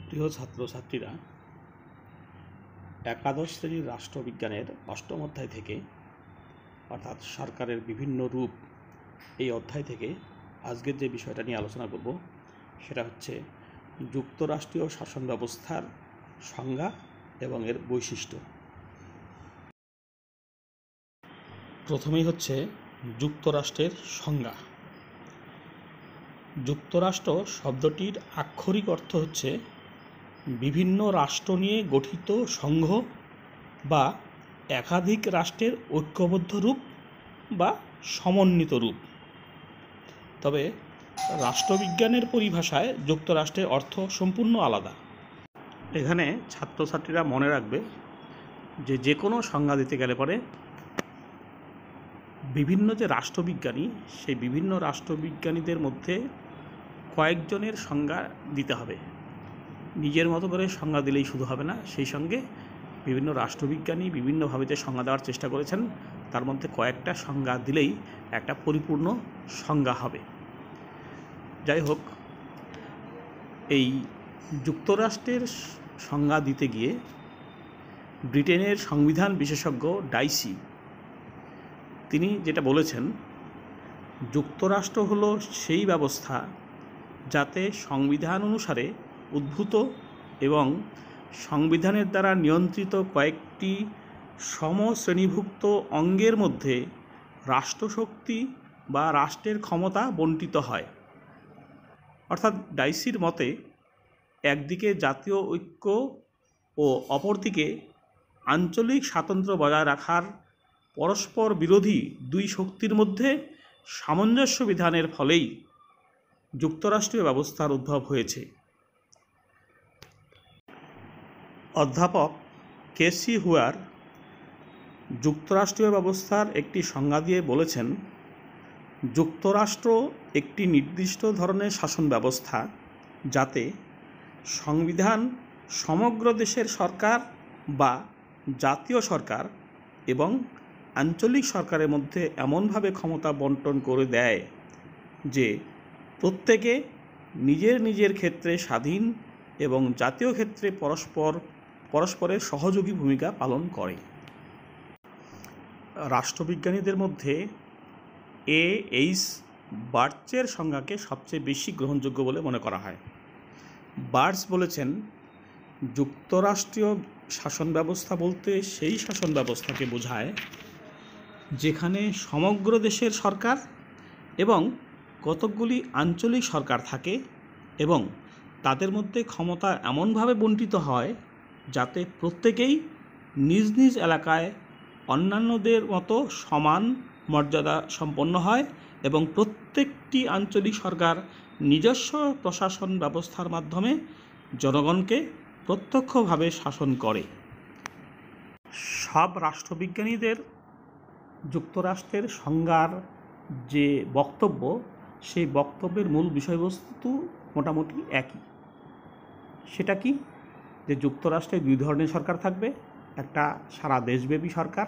প্রিয় ছাত্রছাত্রীরা, একাদশ শ্রেণীর রাষ্ট্রবিজ্ঞানের অষ্টম অধ্যায় থেকে অর্থাৎ সরকারের বিভিন্ন রূপ এই অধ্যায় থেকে আজকের যে বিষয়টা নিয়ে আলোচনা করব সেটা হচ্ছে যুক্তরাষ্ট্রীয় শাসন ব্যবস্থার সংজ্ঞা এবং এর বৈশিষ্ট্য। প্রথমেই হচ্ছে যুক্তরাষ্ট্রের সংজ্ঞা। যুক্তরাষ্ট্র শব্দটির আক্ষরিক অর্থ হচ্ছে বিভিন্ন রাষ্ট্র নিয়ে গঠিত সংঘ বা একাধিক রাষ্ট্রের ঐক্যবদ্ধ রূপ বা সমন্বিত রূপ। তবে রাষ্ট্রবিজ্ঞানের পরিভাষায় যুক্তরাষ্ট্রের অর্থ সম্পূর্ণ আলাদা। এখানে ছাত্রছাত্রীরা মনে রাখবে যে কোনো সংজ্ঞা দিতে গেলে পরে বিভিন্ন যে রাষ্ট্রবিজ্ঞানী সেই বিভিন্ন রাষ্ট্রবিজ্ঞানীদের মধ্যে কয়েকজনের সংজ্ঞা দিতে হবে। নিজের মতো করে সংজ্ঞা দিলেই শুধু হবে না, সেই সঙ্গে বিভিন্ন রাষ্ট্রবিজ্ঞানী বিভিন্নভাবে যে সংজ্ঞা দেওয়ার চেষ্টা করেছেন তার মধ্যে কয়েকটা সংজ্ঞা দিলেই একটা পরিপূর্ণ সংজ্ঞা হবে। যাই হোক, এই যুক্তরাষ্ট্রের সংজ্ঞা দিতে গিয়ে ব্রিটেনের সংবিধান বিশেষজ্ঞ ডাইসি তিনি যেটা বলেছেন, যুক্তরাষ্ট্র হলো সেই ব্যবস্থা যাতে সংবিধান অনুসারে উদ্ভূত এবং সংবিধানের দ্বারা নিয়ন্ত্রিত কয়েকটি সমশ্রেণীভুক্ত অঙ্গের মধ্যে রাষ্ট্রশক্তি বা রাষ্ট্রের ক্ষমতা বণ্টিত হয়। অর্থাৎ ডাইসির মতে একদিকে জাতীয় ঐক্য ও অপরদিকে আঞ্চলিক স্বাতন্ত্র্য বজায় রাখার পরস্পর বিরোধী দুই শক্তির মধ্যে সামঞ্জস্য বিধানের ফলেই যুক্তরাষ্ট্রীয় ব্যবস্থার উদ্ভব হয়েছে। অধ্যাপক কেসি হুয়ার যুক্তরাষ্ট্রীয় ব্যবস্থার একটি সংজ্ঞা দিয়ে বলেছেন, যুক্তরাষ্ট্র একটি নির্দিষ্ট ধরনের শাসন ব্যবস্থা যাতে সংবিধান সমগ্র দেশের সরকার বা জাতীয় সরকার এবং আঞ্চলিক সরকারের মধ্যে এমনভাবে ক্ষমতা বণ্টন করে দেয় যে প্রত্যেকে নিজের নিজের ক্ষেত্রে স্বাধীন এবং জাতীয় ক্ষেত্রে পরস্পরের সহযোগী ভূমিকা পালন করে। রাষ্ট্রবিজ্ঞানীদের মধ্যে এইচ বার্চের সংজ্ঞাকে সবচেয়ে বেশি গ্রহণযোগ্য বলে মনে করা হয়। বার্চ বলেছেন, যুক্তরাষ্ট্রীয় শাসন ব্যবস্থা বলতে সেই শাসন ব্যবস্থাকে বোঝায় যেখানে সমগ্র দেশের সরকার এবং কতকগুলি আঞ্চলিক সরকার থাকে এবং তাদের মধ্যে ক্ষমতা এমনভাবে বণ্টিত হয় যাতে প্রত্যেকেই নিজ নিজ এলাকায় অন্যান্যদের মতো সমান মর্যাদা সম্পন্ন হয় এবং প্রত্যেকটি আঞ্চলিক সরকার নিজস্ব প্রশাসন ব্যবস্থার মাধ্যমে জনগণকে প্রত্যক্ষভাবে শাসন করে। সব রাষ্ট্রবিজ্ঞানীদের যুক্তরাষ্ট্রের সংজ্ঞার যে বক্তব্য, সেই বক্তব্যের মূল বিষয়বস্তু মোটামুটি একই। সেটা কি, যে যুক্তরাষ্ট্রে দুই ধরনের সরকার থাকবে, একটা সারা দেশব্যাপী সরকার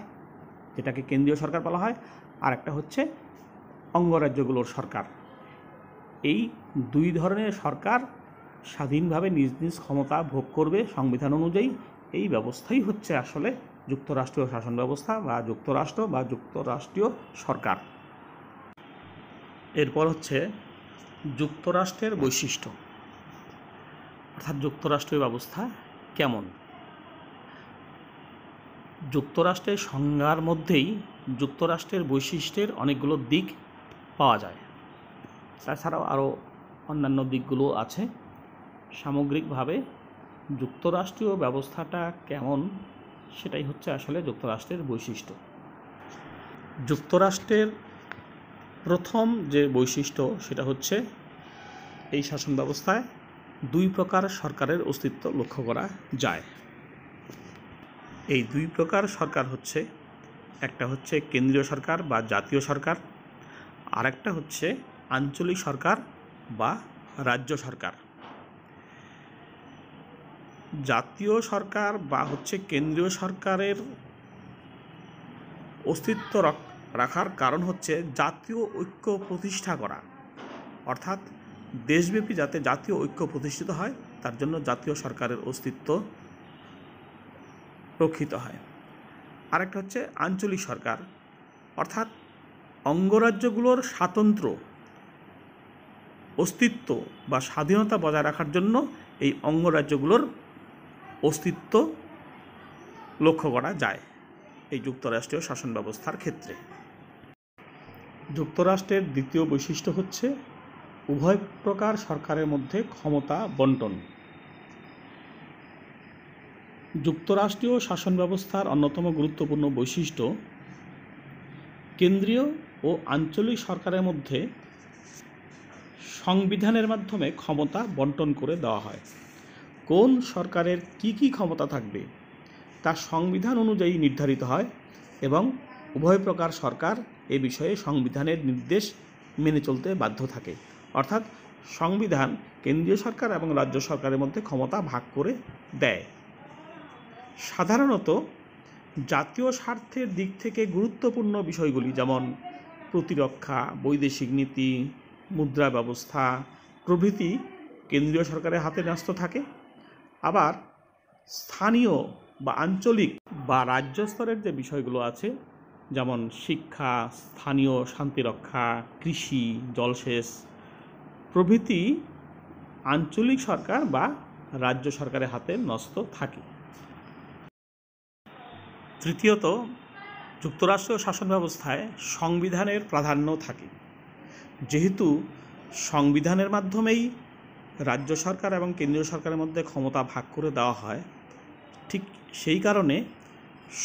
যেটাকে কেন্দ্রীয় সরকার বলা হয়, আর একটা হচ্ছে অঙ্গরাজ্যগুলোর সরকার। এই দুই ধরনের সরকার স্বাধীনভাবে নিজ নিজ ক্ষমতা ভোগ করবে সংবিধান অনুযায়ী। এই ব্যবস্থাই হচ্ছে আসলে যুক্তরাষ্ট্রীয় শাসন ব্যবস্থা বা যুক্তরাষ্ট্র বা যুক্তরাষ্ট্রীয় সরকার। এরপর হচ্ছে যুক্তরাষ্ট্রের বৈশিষ্ট্য, অর্থাৎ যুক্তরাষ্ট্রীয় ব্যবস্থা কেমন। যুক্তরাষ্ট্রের সংজ্ঞার মধ্যেই যুক্তরাষ্ট্রের বৈশিষ্ট্যের অনেকগুলো দিক পাওয়া যায়, তাছাড়াও আরও অন্যান্য দিকগুলো আছে। সামগ্রিকভাবে যুক্তরাষ্ট্রীয় ব্যবস্থাটা কেমন সেটাই হচ্ছে আসলে যুক্তরাষ্ট্রের বৈশিষ্ট্য। যুক্তরাষ্ট্রের প্রথম যে বৈশিষ্ট্য সেটা হচ্ছে এই শাসন ব্যবস্থায় দুই প্রকার সরকারের অস্তিত্ব লক্ষ্য করা যায়। এই দুই প্রকার সরকার হচ্ছে, একটা হচ্ছে কেন্দ্রীয় সরকার বা জাতীয় সরকার, আর একটা হচ্ছে আঞ্চলিক সরকার বা রাজ্য সরকার। জাতীয় সরকার বা হচ্ছে কেন্দ্রীয় সরকারের অস্তিত্ব রাখার কারণ হচ্ছে জাতীয় ঐক্য প্রতিষ্ঠা করা, অর্থাৎ দেশব্যাপী যাতে জাতীয় ঐক্য প্রতিষ্ঠিত হয় তার জন্য জাতীয় সরকারের অস্তিত্ব রক্ষিত হয়। আরেকটা হচ্ছে আঞ্চলিক সরকার, অর্থাৎ অঙ্গরাজ্যগুলোর স্বাতন্ত্র্য অস্তিত্ব বা স্বাধীনতা বজায় রাখার জন্য এই অঙ্গরাজ্যগুলোর অস্তিত্ব লক্ষ্য করা যায় এই যুক্তরাষ্ট্রীয় শাসন ব্যবস্থার ক্ষেত্রে। যুক্তরাষ্ট্রের দ্বিতীয় বৈশিষ্ট্য হচ্ছে উভয় প্রকার সরকারের মধ্যে ক্ষমতা বন্টন। যুক্তরাষ্ট্রীয় শাসন ব্যবস্থার অন্যতম গুরুত্বপূর্ণ বৈশিষ্ট্য কেন্দ্রীয় ও আঞ্চলিক সরকারের মধ্যে সংবিধানের মাধ্যমে ক্ষমতা বন্টন করে দেওয়া হয়। কোন সরকারের কি কি ক্ষমতা থাকবে তা সংবিধান অনুযায়ী নির্ধারিত হয় এবং উভয় প্রকার সরকার এ বিষয়ে সংবিধানের নির্দেশ মেনে চলতে বাধ্য থাকে। অর্থাৎ সংবিধান কেন্দ্রীয় সরকার এবং রাজ্য সরকারের মধ্যে ক্ষমতা ভাগ করে দেয়। সাধারণত জাতীয় স্বার্থের দিক থেকে গুরুত্বপূর্ণ বিষয়গুলি যেমন প্রতিরক্ষা, বৈদেশিক নীতি, মুদ্রা ব্যবস্থা প্রভৃতি কেন্দ্রীয় সরকারের হাতে ন্যস্ত থাকে। আবার স্থানীয় বা আঞ্চলিক বা রাজ্য স্তরের যে বিষয়গুলো আছে যেমন শিক্ষা, স্থানীয় শান্তিরক্ষা, কৃষি, জলসেচ প্রভৃতি আঞ্চলিক সরকার বা রাজ্য সরকারের হাতে ন্যস্ত থাকে। তৃতীয়ত, যুক্তরাষ্ট্রীয় শাসন ব্যবস্থায় সংবিধানের প্রাধান্য থাকে। যেহেতু সংবিধানের মাধ্যমেই রাজ্য সরকার এবং কেন্দ্রীয় সরকারের মধ্যে ক্ষমতা ভাগ করে দেওয়া হয়, ঠিক সেই কারণে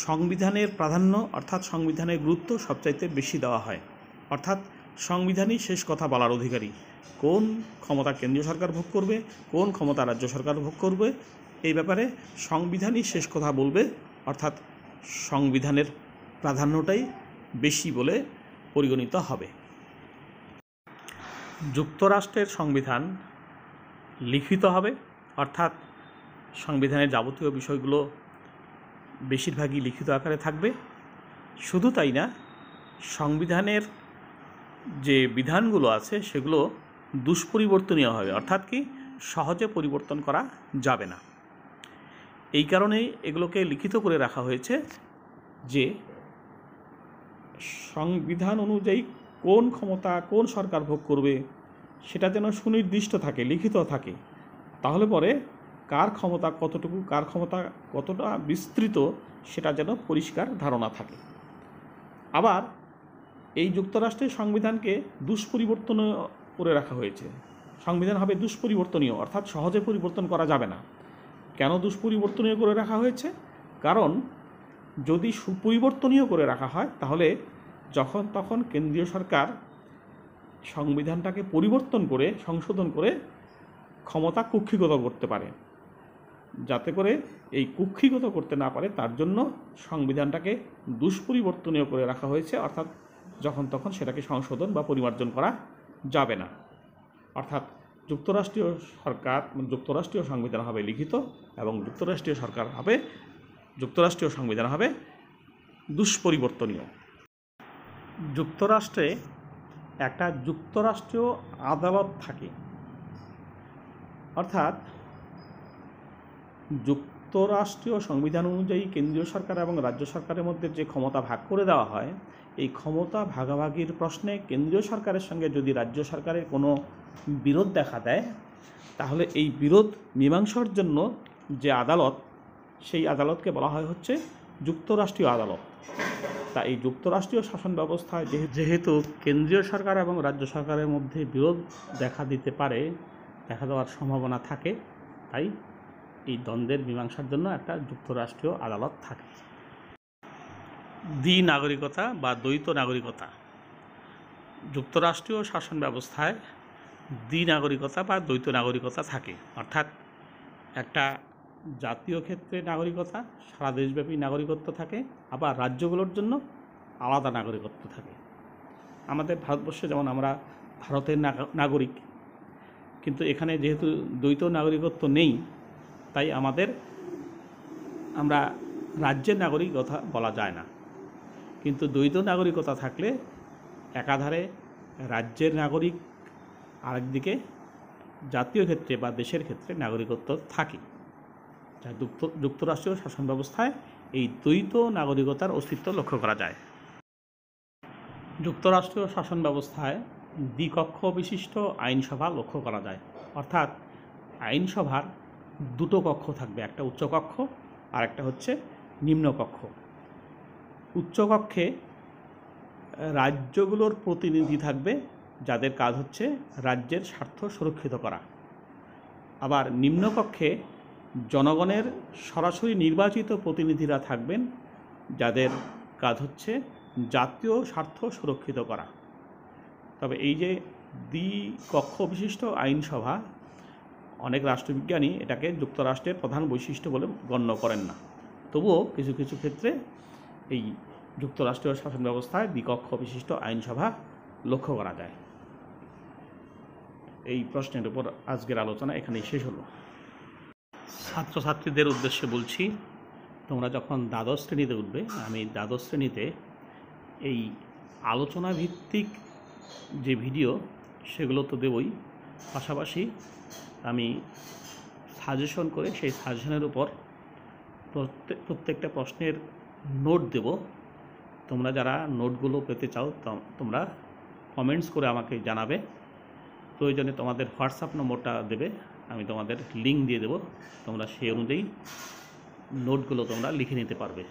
সংবিধানের প্রাধান্য অর্থাৎ সংবিধানের গুরুত্ব সবচাইতে বেশি দেওয়া হয়। অর্থাৎ সংবিধানই শেষ কথা বলার অধিকারী। কোন ক্ষমতা কেন্দ্রীয় সরকার ভোগ করবে, কোন ক্ষমতা রাজ্য সরকার ভোগ করবে, এই ব্যাপারে সংবিধানই শেষ কথা বলবে। অর্থাৎ সংবিধানের প্রাধান্যটাই বেশি বলে পরিগণিত হবে। যুক্তরাষ্ট্রের সংবিধান লিখিত হবে, অর্থাৎ সংবিধানের যাবতীয় বিষয়গুলো বেশিরভাগই লিখিত আকারে থাকবে। শুধু তাই না, সংবিধানের যে বিধানগুলো আছে সেগুলো দুষ্পরিবর্তনীয় হবে, অর্থাৎ কি সহজে পরিবর্তন করা যাবে না। এই কারণেই এগুলোকে লিখিত করে রাখা হয়েছে যে সংবিধান অনুযায়ী কোন ক্ষমতা কোন সরকার ভোগ করবে সেটা যেন সুনির্দিষ্ট থাকে, লিখিত থাকে। তাহলে পরে কার ক্ষমতা কতটুকু, কার ক্ষমতা কতটা বিস্তৃত সেটা যেন পরিষ্কার ধারণা থাকে। আবার এই যুক্তরাষ্ট্রের সংবিধানকে দুষ্পরিবর্তনীয় করে রাখা হয়েছে। সংবিধান হবে দুষ্পরিবর্তনীয়, অর্থাৎ সহজে পরিবর্তন করা যাবে না। কেন দুষ্পরিবর্তনীয় করে রাখা হয়েছে? কারণ যদি সুপরিবর্তনীয় করে রাখা হয় তাহলে যখন তখন কেন্দ্রীয় সরকার সংবিধানটাকে পরিবর্তন করে সংশোধন করে ক্ষমতা কুক্ষিগত করতে পারে। যাতে করে এই কুক্ষিগত করতে না পারে তার জন্য সংবিধানটাকে দুষ্পরিবর্তনীয় করে রাখা হয়েছে, অর্থাৎ যখন তখন সেটাকে সংশোধন বা পরিমার্জন করা যাবে না। অর্থাৎ যুক্তরাষ্ট্রীয় সংবিধান হবে লিখিত এবং যুক্তরাষ্ট্রীয় সংবিধান হবে দুষ্পরিবর্তনীয়। যুক্তরাষ্ট্রে একটা যুক্তরাষ্ট্রীয় আদালত থাকে, অর্থাৎ যুক্তরাষ্ট্রীয় সংবিধান অনুযায়ী কেন্দ্রীয় সরকার এবং রাজ্য সরকারের মধ্যে যে ক্ষমতা ভাগ করে দেওয়া হয়, এই ক্ষমতা ভাগাভাগির প্রশ্নে কেন্দ্রীয় সরকারের সঙ্গে যদি রাজ্য সরকারের কোনো বিরোধ দেখা দেয় তাহলে এই বিরোধ মীমাংসার জন্য যে আদালত, সেই আদালতকে বলা হয় হচ্ছে যুক্তরাষ্ট্রীয় আদালত। তা এই যুক্তরাষ্ট্রীয় শাসন ব্যবস্থায় যেহেতু কেন্দ্রীয় সরকার এবং রাজ্য সরকারের মধ্যে বিরোধ দেখা দেওয়ার সম্ভাবনা থাকে, তাই এই দ্বন্দ্বের মীমাংসার জন্য একটা যুক্তরাষ্ট্রীয় আদালত থাকে। দ্বিনাগরিকতা বা দ্বৈত নাগরিকতা। যুক্তরাষ্ট্রীয় শাসন ব্যবস্থায় দ্বিনাগরিকতা বা দ্বৈত নাগরিকতা থাকে, অর্থাৎ একটা জাতীয় ক্ষেত্রে নাগরিকতা, সারা দেশব্যাপী নাগরিকত্ব থাকে, আবার রাজ্যগুলোর জন্য আলাদা নাগরিকত্ব থাকে। আমাদের ভারতবর্ষে যেমন আমরা ভারতের নাগরিক, কিন্তু এখানে যেহেতু দ্বৈত নাগরিকত্ব নেই তাই আমরা রাজ্যের নাগরিকতা বলা যায় না। কিন্তু দ্বৈত নাগরিকতা থাকলে একাধারে রাজ্যের নাগরিক, আরেকদিকে জাতীয় ক্ষেত্রে বা দেশের ক্ষেত্রে নাগরিকত্ব থাকে। যা যুক্তরাষ্ট্রীয় শাসন ব্যবস্থায় এই দ্বৈত নাগরিকতার অস্তিত্ব লক্ষ্য করা যায়। যুক্তরাষ্ট্রীয় শাসন ব্যবস্থায় দ্বিকক্ষ বিশিষ্ট আইনসভা লক্ষ্য করা যায়, অর্থাৎ আইনসভার দুটো কক্ষ থাকবে, একটা উচ্চকক্ষ আর একটা হচ্ছে নিম্নকক্ষ। উচ্চকক্ষে রাজ্যগুলোর প্রতিনিধি থাকবে, যাদের কাজ হচ্ছে রাজ্যের স্বার্থ সুরক্ষিত করা। আবার নিম্নকক্ষে জনগণের সরাসরি নির্বাচিত প্রতিনিধিরা থাকবেন, যাদের কাজ হচ্ছে জাতীয় স্বার্থ সুরক্ষিত করা। তবে এই যে দ্বিকক্ষ বিশিষ্ট আইনসভা, অনেক রাষ্ট্রবিজ্ঞানী এটাকে যুক্তরাষ্ট্রের প্রধান বৈশিষ্ট্য বলে গণ্য করেন না। তবুও কিছু কিছু ক্ষেত্রে এই যুক্তরাষ্ট্রীয় শাসন ব্যবস্থায় দ্বিকক্ষ বিশিষ্ট আইনসভা লক্ষ্য করা যায়। এই প্রশ্নের উপর আজকের আলোচনা এখানেই শেষ হলো। ছাত্রছাত্রীদের উদ্দেশ্যে বলছি, তোমরা যখন দ্বাদশ শ্রেণীতে উঠবে, আমি দ্বাদশ শ্রেণীতে এই আলোচনা ভিত্তিক যে ভিডিও সেগুলো তো দেবই, পাশাপাশি আমি সাজেশন করে সেই সাজেশনের উপর প্রত্যেকটা প্রশ্নের নোট দেব। তোমরা যারা নোটগুলো পেতে চাও তোমরা কমেন্টস করে আমাকে জানাবে। প্রয়োজনে তোমাদের হোয়াটসঅ্যাপ নম্বরটা দেবে, আমি তোমাদের লিঙ্ক দিয়ে দেব, তোমরা সেই অনুযায়ী নোটগুলো তোমরা লিখে নিতে পারবে।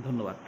ধন্যবাদ।